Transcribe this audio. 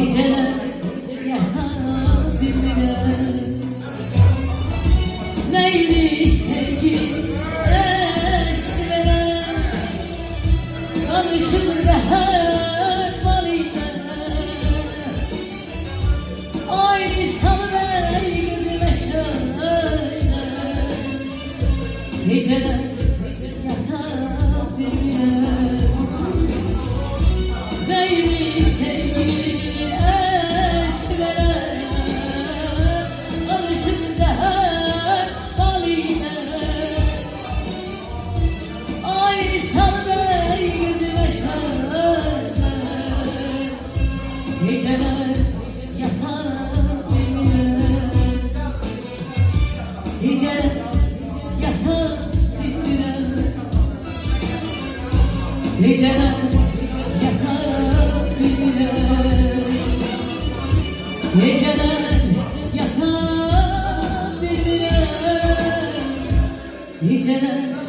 Geceler yatar birbirine. Neymiş sevgi eşk veren, kanışım zehir balıyla. Aynı salve gözüme şöyle. Geceler yatar birbirine. Neymiş sevgi eşk veren, alışım zehir baline. Ay sal bey gözüme şöyle. Geceler yatar birbirine. Geceler yatar birbirine. Geceler geceler yatar birbirine. Geceler